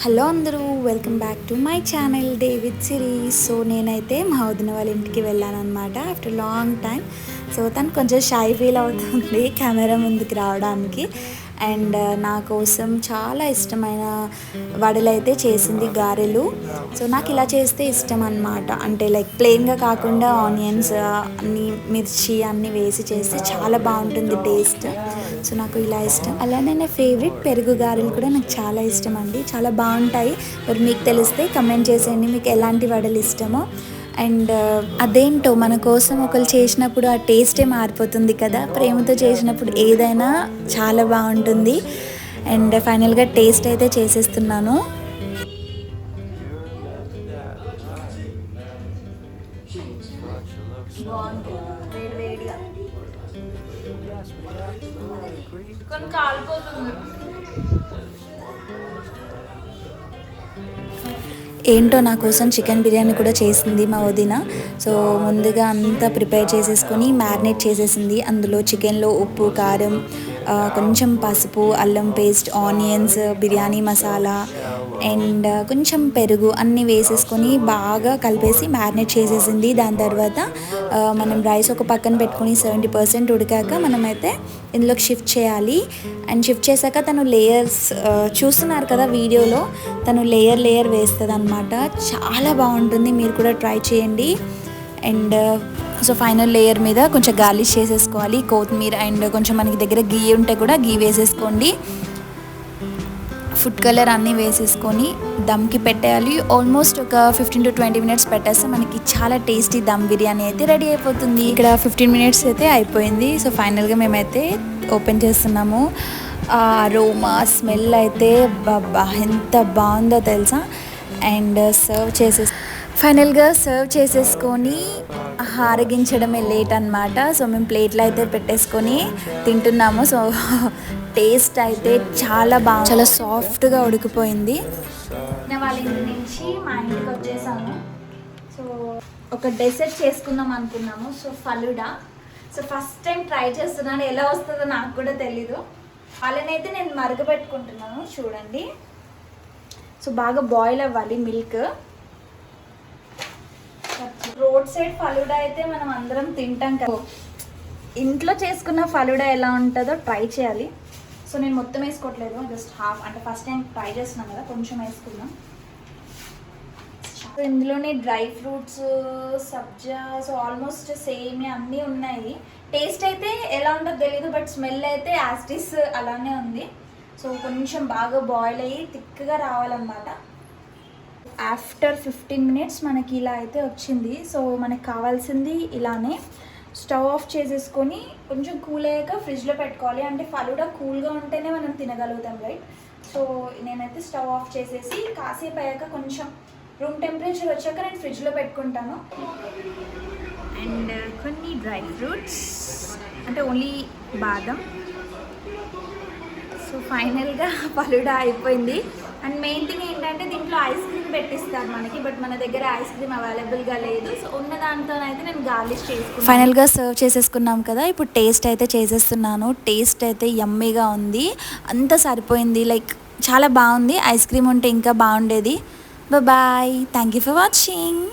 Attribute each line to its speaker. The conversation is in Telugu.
Speaker 1: హలో అందరూ, welcome back to my channel day with series. So నేనైతే మా వదిన వాళ్ళ ఇంటికి వెళ్ళాను అనమాట ఆఫ్టర్ లాంగ్ టైం. సో తను కొంచెం షై ఫీల్ అవుతుంది కెమెరా ముందుకు రావడానికి. అండ్ నా కోసం చాలా ఇష్టమైన వడలు అయితే చేసింది, గారెలు. సో నాకు ఇలా చేస్తే ఇష్టం అనమాట. అంటే లైక్ ప్లెయిన్గా కాకుండా ఆనియన్స్ అన్ని మిర్చి అన్నీ వేసి చేస్తే చాలా బాగుంటుంది టేస్ట్. సో నాకు ఇలా ఇష్టం. అలానే నా ఫేవరెట్ పెరుగు గారెలు కూడా నాకు చాలా ఇష్టం అండి, చాలా బాగుంటాయి. మరి మీకు తెలిస్తే కమెంట్ చేసేయండి మీకు ఎలాంటి వడలు ఇష్టమో. అండ్ అదేంటో మన కోసం ఒకరు చేసినప్పుడు ఆ టేస్టే మారిపోతుంది కదా. ప్రేమతో చేసినప్పుడు ఏదైనా చాలా బాగుంటుంది. అండ్ ఫైనల్గా టేస్ట్ అయితే చేసేస్తున్నాను. ఏంటో నా కోసం చికెన్ బిర్యానీ కూడా చేసింది మా వదిన. సో ముందుగా అంతా ప్రిపేర్ చేసేసుకొని మ్యారినేట్ చేసేసింది. అందులో చికెన్లో ఉప్పు, కారం, కొంచెం పసుపు, అల్లం paste, onions, biryani masala and కొంచెం పెరుగు అన్నీ వేసేసుకొని బాగా కలిపేసి మ్యారినేట్ చేసేసింది. దాని తర్వాత మనం రైస్ ఒక పక్కన పెట్టుకొని 70% ఉడికాక మనమైతే ఇందులోకి షిఫ్ట్ చేయాలి. అండ్ షిఫ్ట్ చేశాక తను లేయర్స్ చూస్తున్నారు కదా వీడియోలో, తను లేయర్ వేస్తుంది అనమాట. చాలా బాగుంటుంది, మీరు కూడా ట్రై చేయండి. అండ్ సో ఫైనల్ లేయర్ మీద కొంచెం గార్లిష్ చేసేసుకోవాలి, కొత్తిమీర అండ్ కొంచెం మనకి దగ్గర గీ ఉంటే కూడా గీ వేసేసుకోండి. ఫుడ్ కలర్ అన్నీ వేసేసుకొని దమ్కి పెట్టేయాలి. ఆల్మోస్ట్ ఒక 15 to 20 minutes పెట్టేస్తే మనకి చాలా టేస్టీ దమ్ బిర్యానీ అయితే రెడీ అయిపోతుంది. ఇక్కడ 15 minutes అయితే అయిపోయింది. సో ఫైనల్గా మేమైతే ఓపెన్ చేస్తున్నాము. అరోమా స్మెల్ అయితే బాబా ఎంత బాగుందో తెలుసా. అండ్ ఫైనల్గా సర్వ్ చేసేసుకొని ఆరగించడమే లేట్ అనమాట. సో మేము ప్లేట్లో అయితే పెట్టేసుకొని తింటున్నాము. సో టేస్ట్ అయితే చాలా బాగా, చాలా సాఫ్ట్గా ఉడికిపోయింది. నేను వాళ్ళ ఇంటి నుంచి మా ఇంటికి వచ్చేసాము. సో ఒక డెసర్ట్ చేసుకుందాం అనుకున్నాము. So falooda. So first time try చేస్తున్నాను, ఎలా వస్తుందో నాకు కూడా తెలీదు. వాళ్ళనైతే నేను మరగబెట్టుకుంటున్నాను చూడండి. సో బాగా బాయిల్ అవ్వాలి మిల్క్. రోడ్ సైడ్ ఫలూడా అయితే మనం అందరం తింటాం కదా, ఇంట్లో చేసుకున్న ఫలూడా ఎలా ఉంటుందో ట్రై చేయాలి. సో నేను మొత్తం వేసుకోవట్లేదు, జస్ట్ హాఫ్. అంటే ఫస్ట్ టైం ట్రై చేస్తున్నాం కదా, కొంచెం వేసుకున్నాం. సో ఇందులోనే డ్రై ఫ్రూట్స్, సబ్జా, సో ఆల్మోస్ట్ సేమ్ అన్నీ ఉన్నాయి. టేస్ట్ అయితే ఎలా ఉంటుందో తెలీదు, బట్ స్మెల్ అయితే యాస్టిస్ అలానే ఉంది. సో కొంచెం బాగా బాయిల్ అయ్యి థిక్గా రావాలన్నమాట. ఆఫ్టర్ 15 minutes మనకి ఇలా అయితే వచ్చింది. సో మనకు కావాల్సింది ఇలానే స్టవ్ ఆఫ్ చేసేసుకొని కొంచెం కూల్ అయ్యాక ఫ్రిడ్జ్లో పెట్టుకోవాలి. అంటే ఫలూడా కూల్గా ఉంటేనే మనం తినగలుగుతాం, రైట్? సో నేనైతే స్టవ్ ఆఫ్ చేసేసి కాసేపు అయ్యాక కొంచెం రూమ్ టెంపరేచర్ వచ్చాక నేను ఫ్రిడ్జ్లో పెట్టుకుంటాను. అండ్ కొన్ని డ్రై ఫ్రూట్స్, అంటే ఓన్లీ బాదం. సో ఫైనల్గా ఫలూడా అయిపోయింది. అండ్ మెయిన్ థింగ్ ఏంటంటే దీంట్లో ఐస్ క్రీమ్ పెట్టిస్తారు మనకి, బట్ మన దగ్గర ఐస్ క్రీమ్ అవైలబుల్గా లేదు. సో ఉన్న దాంతోనైతే నేను గార్లిష్ చేసుకున్నాను. ఫైనల్గా సర్వ్ చేసేసుకున్నాం కదా, ఇప్పుడు టేస్ట్ అయితే చేసేస్తున్నాను. టేస్ట్ అయితే యమ్మీగా ఉంది, అంతా సరిపోయింది. లైక్ చాలా బాగుంది. ఐస్ క్రీమ్ ఉంటే ఇంకా బాగుండేది. Bye, thank you for watching.